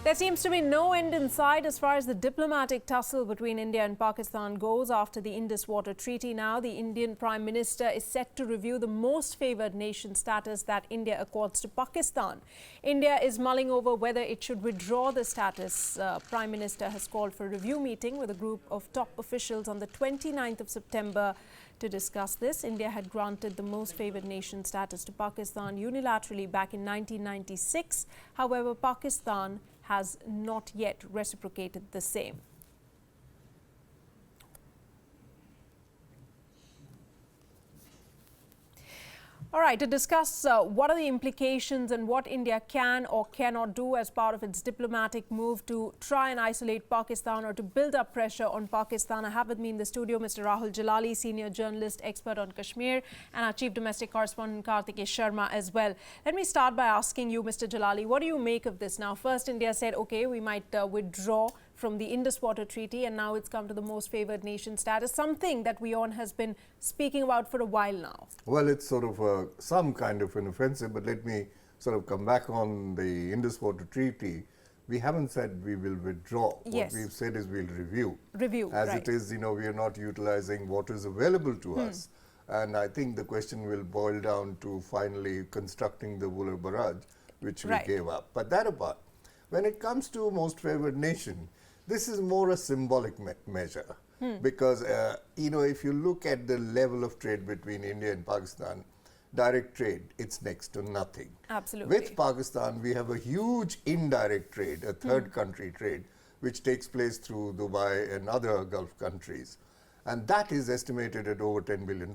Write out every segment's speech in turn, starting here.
There seems to be no end in sight as far as the diplomatic tussle between India and Pakistan goes after the Indus Water Treaty. Now, the Indian Prime Minister is set to review the most favoured nation status that India accords to Pakistan. India is mulling over whether it should withdraw the status. Prime Minister has called for a review meeting with a group of top officials on the 29th of September to discuss this. India had granted the most favoured nation status to Pakistan unilaterally back in 1996. However, Pakistan has not yet reciprocated the same. All right, to discuss what are the implications and what India can or cannot do as part of its diplomatic move to try and isolate Pakistan or to build up pressure on Pakistan, I have with me in the studio Mr. Rahul Jalali, senior journalist, expert on Kashmir, and our chief domestic correspondent Kartikeya Sharma as well. Let me start by asking you, Mr. Jalali, what do you make of this? Now, first India said, okay, we might withdraw from the Indus Water Treaty, and now it's come to the most favoured nation status, something that WION has been speaking about for a while now. Well, it's sort of some kind of an offensive, but let me sort of come back on the Indus Water Treaty. We haven't said we will withdraw. Yes. What we've said is we'll review. As right. It is, we are not utilizing what is available to us. And I think the question will boil down to finally constructing the Wooler Barrage, which we gave up. But that apart, when it comes to most favoured nation, this is more a symbolic measure because, if you look at the level of trade between India and Pakistan, direct trade, it's next to nothing. Absolutely. With Pakistan, we have a huge indirect trade, a third country trade, which takes place through Dubai and other Gulf countries. And that is estimated at over $10 billion.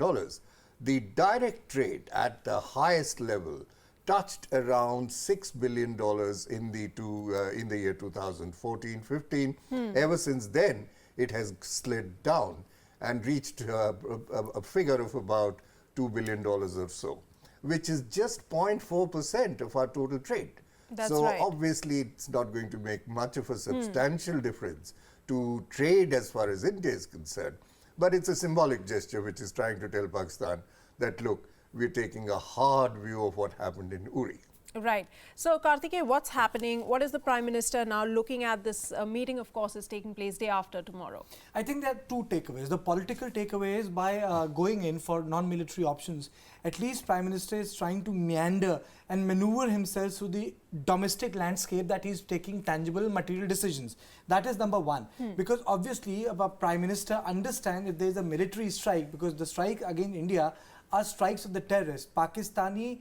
The direct trade at the highest level touched around $6 billion in the year 2014-15. Ever since then, it has slid down and reached a figure of about $2 billion or so, which is just 0.4% of our total trade. That's so right. obviously, it's not going to make much of a substantial difference to trade as far as India is concerned. But it's a symbolic gesture which is trying to tell Pakistan that, look, we're taking a hard view of what happened in Uri. Right. So, Kartikeya, what's happening? What is the Prime Minister now looking at? This meeting, of course, is taking place day after tomorrow. I think there are two takeaways. The political takeaway is by going in for non-military options, at least Prime Minister is trying to meander and maneuver himself through the domestic landscape that he's taking tangible material decisions. That is number one. Because obviously, a Prime Minister understands if there is a military strike, because the strike against India are strikes of the terrorists. Pakistani,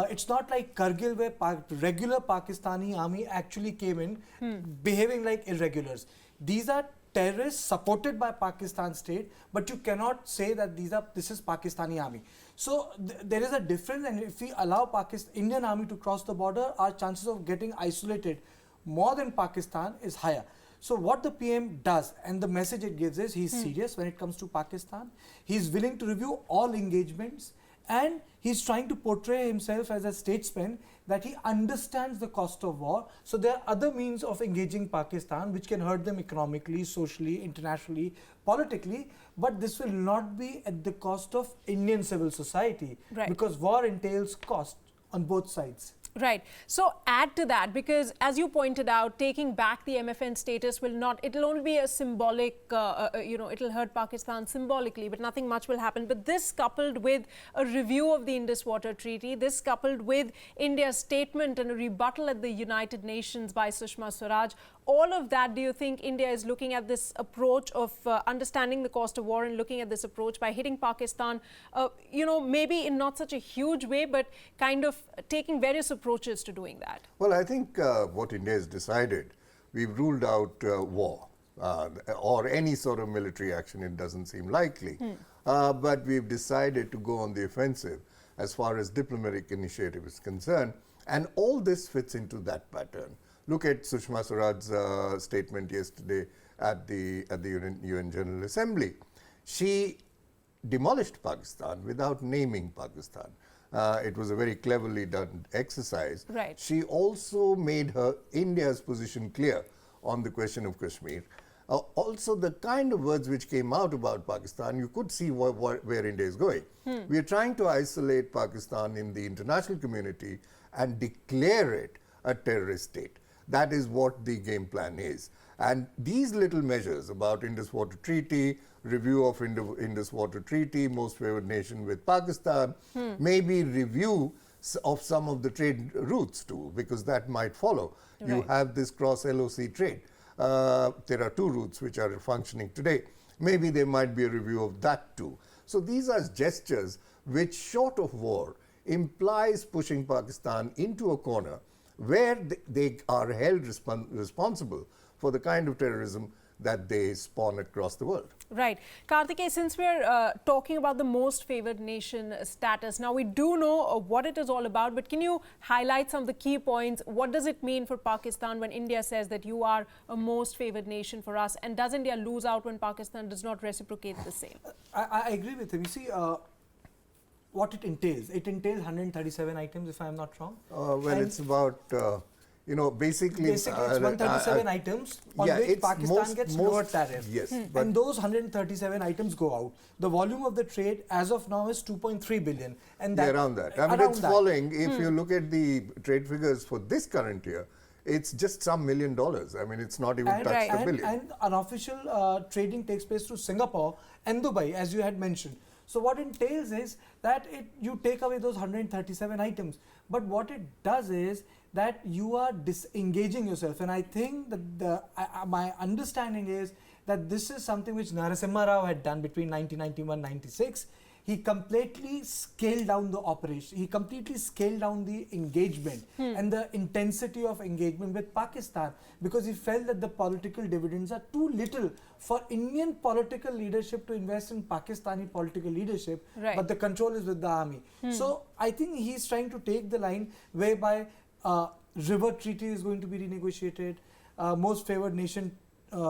it's not like Kargil where regular Pakistani army actually came in behaving like irregulars. These are terrorists supported by Pakistan state, but you cannot say that this is Pakistani army. So there is a difference, and if we allow Indian army to cross the border, our chances of getting isolated more than Pakistan is higher. So what the PM does, and the message it gives is he's serious when it comes to Pakistan. He's willing to review all engagements, and he's trying to portray himself as a statesman that he understands the cost of war. So there are other means of engaging Pakistan which can hurt them economically, socially, internationally, politically, but this will not be at the cost of Indian civil society, because war entails cost on both sides. Right. So add to that, because as you pointed out, taking back the MFN status it'll only be a symbolic, it'll hurt Pakistan symbolically, but nothing much will happen. But this coupled with a review of the Indus Water Treaty, this coupled with India's statement and a rebuttal at the United Nations by Sushma Swaraj, all of that, do you think India is looking at this approach of understanding the cost of war and looking at this approach by hitting Pakistan, maybe in not such a huge way, but kind of taking various approaches to doing that? Well, I think what India has decided, we've ruled out war or any sort of military action. It doesn't seem likely. But we've decided to go on the offensive as far as diplomatic initiative is concerned. And all this fits into that pattern. Look at Sushma Swaraj's statement yesterday at the UN General Assembly. She demolished Pakistan without naming Pakistan. It was a very cleverly done exercise. Right. She also made India's position clear on the question of Kashmir. Also, the kind of words which came out about Pakistan, you could see where India is going. We are trying to isolate Pakistan in the international community and declare it a terrorist state. That is what the game plan is. And these little measures about Indus Water Treaty, review of Indus Water Treaty, most favored nation with Pakistan, maybe review of some of the trade routes too, because that might follow. Right. You have this cross-LOC trade. There are 2 routes which are functioning today. Maybe there might be a review of that too. So these are gestures which, short of war, implies pushing Pakistan into a corner where they are held responsible for the kind of terrorism that they spawn across the world. Right. Kartikeya, since we're talking about the most favored nation status, now we do know what it is all about, but can you highlight some of the key points? What does it mean for Pakistan when India says that you are a most favored nation for us? And does India lose out when Pakistan does not reciprocate the same? I agree with him. You see, what it entails 137 items, if I'm not wrong. Well, it's about, basically it's 137 items on which Pakistan gets lower tariff. Yes. And those 137 items go out. The volume of the trade as of now is 2.3 billion. And that, around that. I mean, it's falling. If you look at the trade figures for this current year, it's just some $1 million. I mean, it's not even touched a billion. And unofficial trading takes place through Singapore and Dubai, as you had mentioned. So what it entails is that you take away those 137 items. But what it does is that you are disengaging yourself. And I think that my understanding is that this is something which Narasimha Rao had done between 1991-96. He completely scaled down the operation. He completely scaled down the engagement and the intensity of engagement with Pakistan, because he felt that the political dividends are too little for Indian political leadership to invest in Pakistani political leadership, but the control is with the army. So I think he's trying to take the line whereby river treaty is going to be renegotiated, most favored nation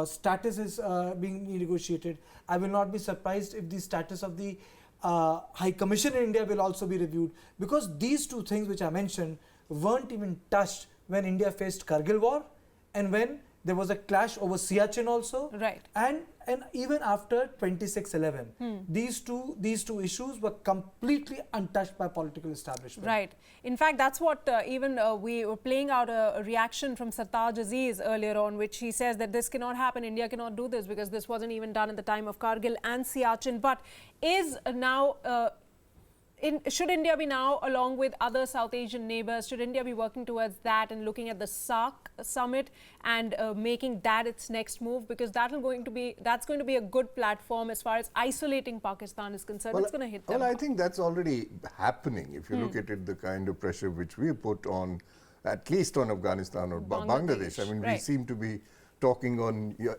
status is being renegotiated. I will not be surprised if the status of the High Commission in India will also be reviewed, because these 2 things which I mentioned weren't even touched when India faced Kargil war and when there was a clash over Siachen also. Right. And even after 26/11, these two issues were completely untouched by political establishment. Right. In fact, that's what we were playing out a reaction from Sartaj Aziz earlier on, which he says that this cannot happen. India cannot do this because this wasn't even done at the time of Kargil and Siachen. But is now should India be now, along with other South Asian neighbors, should India be working towards that and looking at the SAARC summit and making that its next move? Because that's going to be a good platform as far as isolating Pakistan is concerned. It's going to hit them. Well, I think that's already happening. If you look at it, the kind of pressure which we put on, at least on Afghanistan or Bangladesh. I mean, we seem to be talking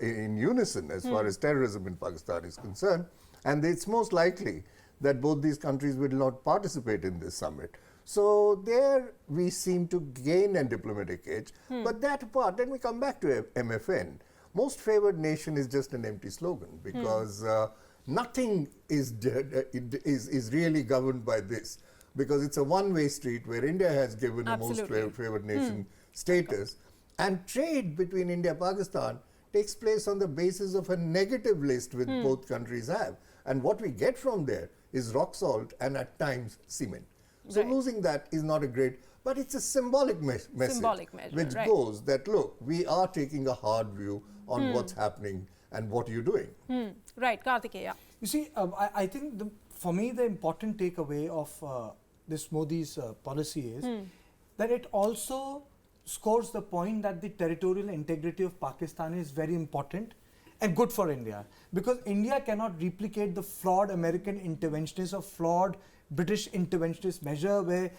in unison as far as terrorism in Pakistan is concerned. And it's most likely that both these countries will not participate in this summit. So there we seem to gain a diplomatic edge. But that apart, then we come back to MFN. Most favored nation is just an empty slogan, because nothing is really governed by this, because it's a one-way street where India has given a most favored nation status, and trade between India and Pakistan takes place on the basis of a negative list which both countries have. And what we get from there is rock salt and at times cement. So losing that is not a great, but it's a symbolic message which goes that, look, we are taking a hard view on what's happening and what you're doing. Right, Kartikeya. You see, I think for me the important takeaway of this Modi's policy is that it also scores the point that the territorial integrity of Pakistan is very important and good for India, because India cannot replicate the flawed American interventionist or flawed British interventionist measure where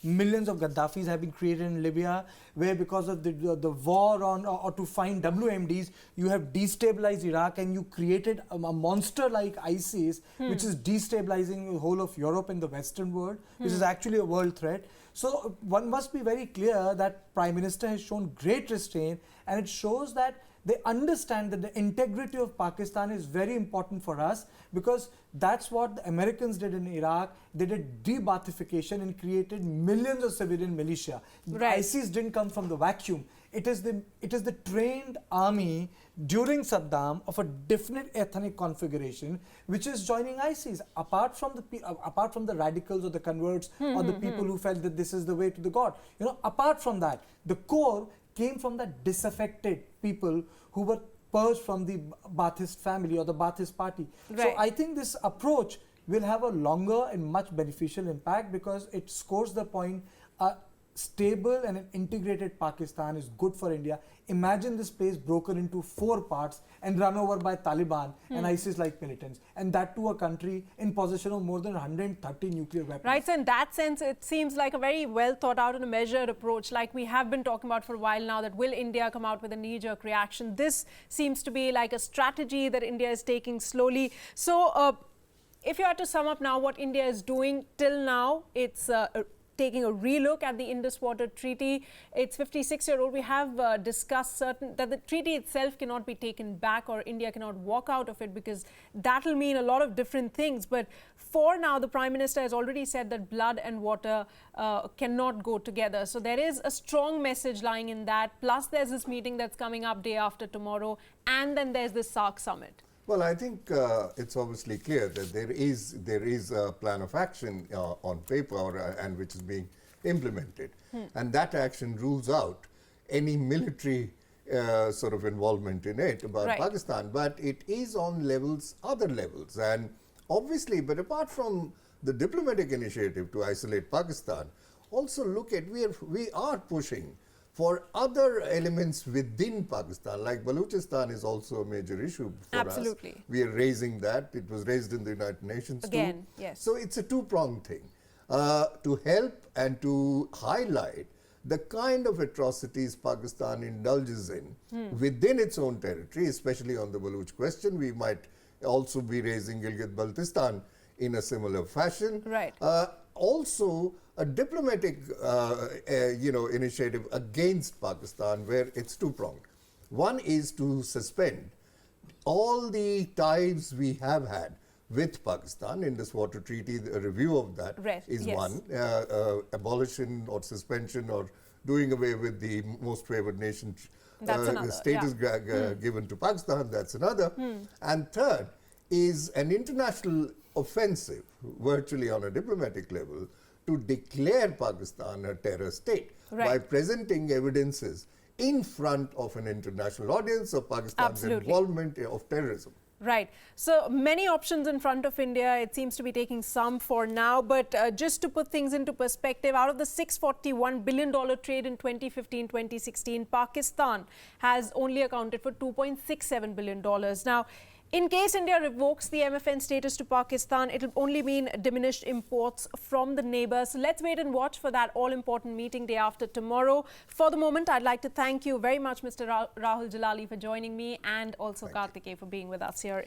millions of Gaddafis have been created in Libya, where because of the war on or to find WMDs, you have destabilized Iraq and you created a monster like ISIS, which is destabilizing the whole of Europe and the Western world, which is actually a world threat. So one must be very clear that Prime Minister has shown great restraint, and it shows that they understand that the integrity of Pakistan is very important for us, because that's what the Americans did in Iraq. They did de-Baathification and created millions of civilian militia. ISIS didn't come from the vacuum. It is the trained army during Saddam of a definite ethnic configuration which is joining ISIS. Apart from the radicals or the converts or the people who felt that this is the way to the God, apart from that, the core came from the disaffected people who were purged from the Baathist family or the Baathist party. Right. So I think this approach will have a longer and much beneficial impact because it scores the point a stable and an integrated Pakistan is good for India. Imagine this place broken into 4 parts and run over by Taliban and ISIS-like militants, and that to a country in possession of more than 130 nuclear weapons. Right, so in that sense, it seems like a very well thought out and a measured approach, like we have been talking about for a while now, that will India come out with a knee-jerk reaction? This seems to be like a strategy that India is taking slowly. So, if you had to sum up now what India is doing till now, it's taking a relook at the Indus Water Treaty. It's 56-year-old. We have discussed that the treaty itself cannot be taken back, or India cannot walk out of it, because that will mean a lot of different things. But for now, the Prime Minister has already said that blood and water cannot go together. So there is a strong message lying in that. Plus, there's this meeting that's coming up day after tomorrow. And then there's the SAARC summit. Well, I think it's obviously clear that there is a plan of action on paper and which is being implemented. And that action rules out any military sort of involvement in it about Pakistan. But it is on other levels. And obviously, but apart from the diplomatic initiative to isolate Pakistan, also look at, we are pushing for other elements within Pakistan, like Balochistan is also a major issue for us. Absolutely. We are raising that. It was raised in the United Nations Again, too. yes. So it's a two-pronged thing to help and to highlight the kind of atrocities Pakistan indulges in within its own territory, especially on the Baloch question. We might also be raising Gilgit-Baltistan in a similar fashion. Right. Also, a diplomatic initiative against Pakistan where it's two-pronged. One is to suspend all the ties we have had with Pakistan in this water treaty. A review of that is one. Abolition or suspension or doing away with the most favored nation status given to Pakistan, that's another. And third is an international offensive, virtually on a diplomatic level, to declare Pakistan a terror state by presenting evidences in front of an international audience of Pakistan's involvement of terrorism. Right. So many options in front of India. It seems to be taking some for now. But just to put things into perspective, out of the $641 billion trade in 2015-2016, Pakistan has only accounted for $2.67 billion. Now, in case India revokes the MFN status to Pakistan, it will only mean diminished imports from the neighbours. So let's wait and watch for that all-important meeting day after tomorrow. For the moment, I'd like to thank you very much, Mr. Rahul Jalali, for joining me, and also Kartikeya for being with us here.